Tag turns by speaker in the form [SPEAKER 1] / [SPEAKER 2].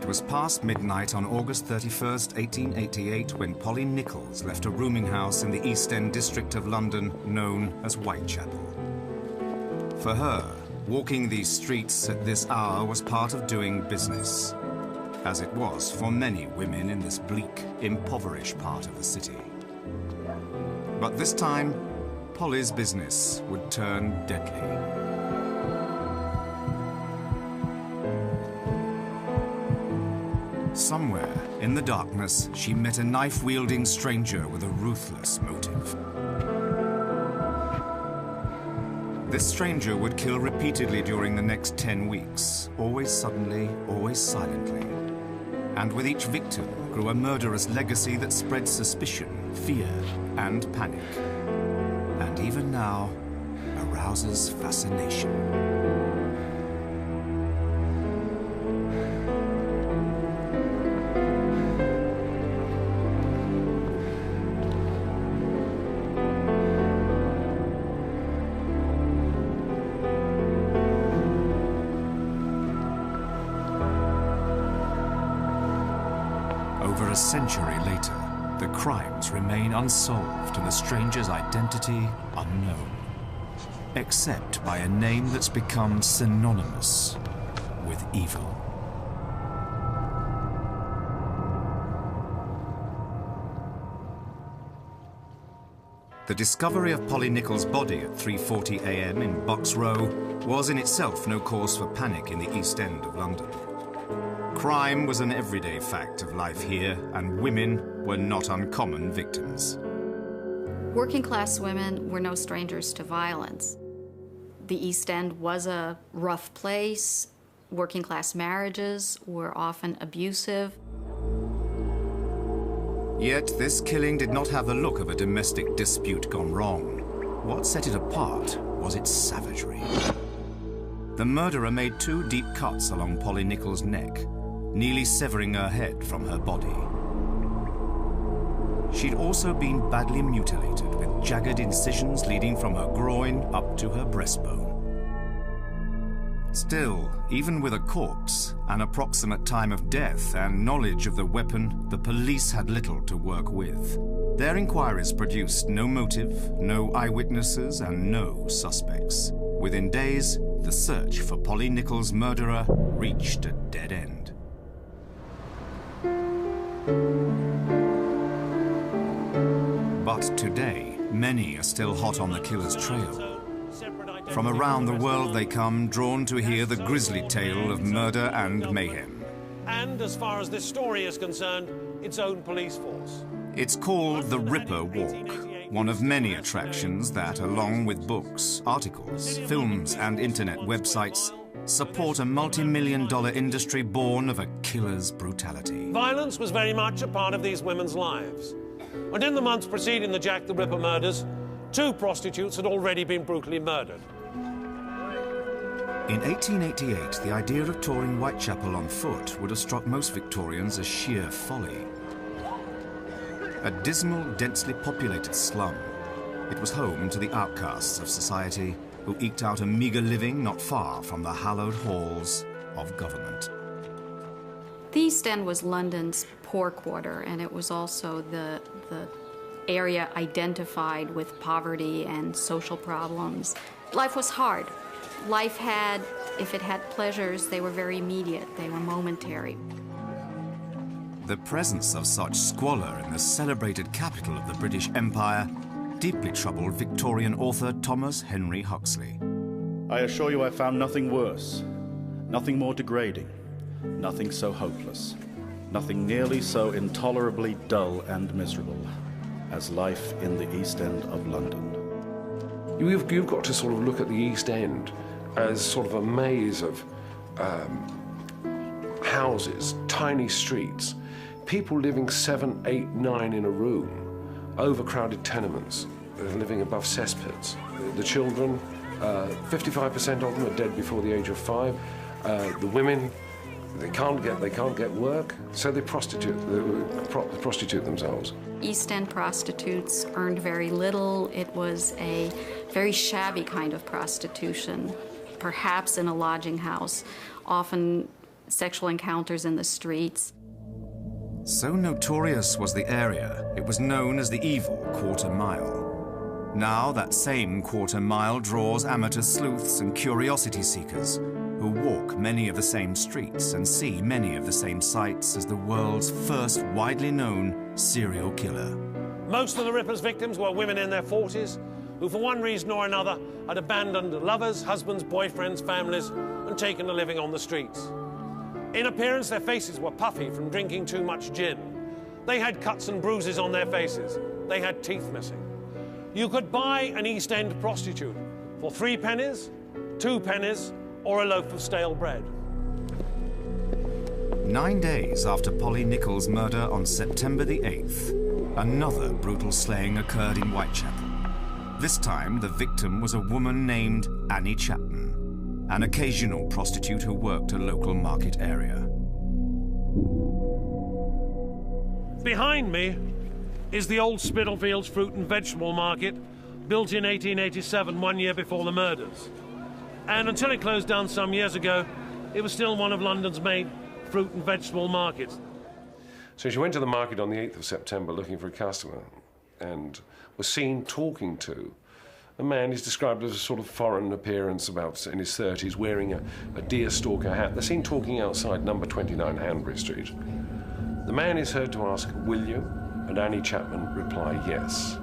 [SPEAKER 1] It was past midnight on August 31st, 1888, when Polly Nichols left a rooming house in the East End district of London known as Whitechapel. For her, walking these streets at this hour was part of doing business, as it was for many women in this bleak, impoverished part of the city. But this time, Polly's business would turn deadly. Somewhere in the darkness, she met a knife-wielding stranger with a ruthless motive. This stranger would kill repeatedly during the next 10 weeks, always suddenly, always silently. And with each victim grew a murderous legacy that spread suspicion, fear, and panic. And even now, arouses fascination. Over a century later, the crimes remain unsolved and the stranger's identity unknown, except by a name that's become synonymous with evil. The discovery of Polly Nichols' body at 3:40 a.m. in Bucks Row was in itself no cause for panic in the East End of London. Crime was an everyday fact of life here, and women were not uncommon victims.
[SPEAKER 2] Working-class women were no strangers to violence. The East End was a rough place. Working-class marriages were often abusive.
[SPEAKER 1] Yet this killing did not have the look of a domestic dispute gone wrong. What set it apart was its savagery. The murderer made 2 deep cuts along Polly Nichols' neck, nearly severing her head from her body. She'd also been badly mutilated, with jagged incisions leading from her groin up to her breastbone. Still, even with a corpse, an approximate time of death, and knowledge of the weapon, the police had little to work with. Their inquiries produced no motive, no eyewitnesses, and no suspects. Within days, the search for Polly Nichols' murderer reached a dead end. But today, many are still hot on the killer's trail. From around the world they come, drawn to hear the grisly tale of murder and mayhem.
[SPEAKER 3] And as far as this story is concerned, its own police force.
[SPEAKER 1] It's called the Ripper Walk, one of many attractions that, along with books, articles, films, and internet websites, support a multi-million-dollar industry born of a killer's brutality.
[SPEAKER 3] Violence was very much a part of these women's lives. And in the months preceding the Jack the Ripper murders, 2 prostitutes had already been brutally murdered.
[SPEAKER 1] In 1888, the idea of touring Whitechapel on foot would have struck most Victorians as sheer folly. A dismal, densely populated slum, it was home to the outcasts of society who eked out a meager living not far from the hallowed halls of government.
[SPEAKER 2] The East End was London's poor quarter, and it was also the area identified with poverty and social problems. Life was hard. Life had, if it had pleasures, they were very immediate, they were momentary.
[SPEAKER 1] The presence of such squalor in the celebrated capital of the British Empire deeply troubled Victorian author Thomas Henry Huxley.
[SPEAKER 4] I assure you I found nothing worse, nothing more degrading, nothing so hopeless, nothing nearly so intolerably dull and miserable as life in the East End of London.
[SPEAKER 5] You've got to sort of look at the East End as sort of a maze of houses, tiny streets, people living 7, 8, 9 in a room, overcrowded tenements, living above cesspits. The children, 55% of them are dead before the age of 5. The women, they can't get work, so they prostitute themselves.
[SPEAKER 2] East End prostitutes earned very little. It was a very shabby kind of prostitution, perhaps in a lodging house, often sexual encounters in the streets.
[SPEAKER 1] So notorious was the area, it was known as the evil Quarter Mile. Now that same Quarter Mile draws amateur sleuths and curiosity seekers who walk many of the same streets and see many of the same sights as the world's first widely known serial killer.
[SPEAKER 3] Most of the Ripper's victims were women in their 40s who, for one reason or another, had abandoned lovers, husbands, boyfriends, families, and taken a living on the streets. In appearance, their faces were puffy from drinking too much gin. They had cuts and bruises on their faces. They had teeth missing. You could buy an East End prostitute for 3 pennies, 2 pennies, or a loaf of stale bread.
[SPEAKER 1] 9 days after Polly Nichols' murder on September the 8th, another brutal slaying occurred in Whitechapel. This time, the victim was a woman named Annie Chapman, an occasional prostitute who worked a local market area.
[SPEAKER 3] Behind me is the old Spitalfields fruit and vegetable market, built in 1887, 1 year before the murders. And until it closed down some years ago, it was still one of London's main fruit and vegetable markets.
[SPEAKER 5] So she went to the market on the 8th of September looking for a customer and was seen talking to a man who's described as a sort of foreign appearance, about in his 30s, wearing a deerstalker hat. They're seen talking outside number 29 Hanbury Street. The man is heard to ask, "Will you?" And Annie Chapman reply, "Yes."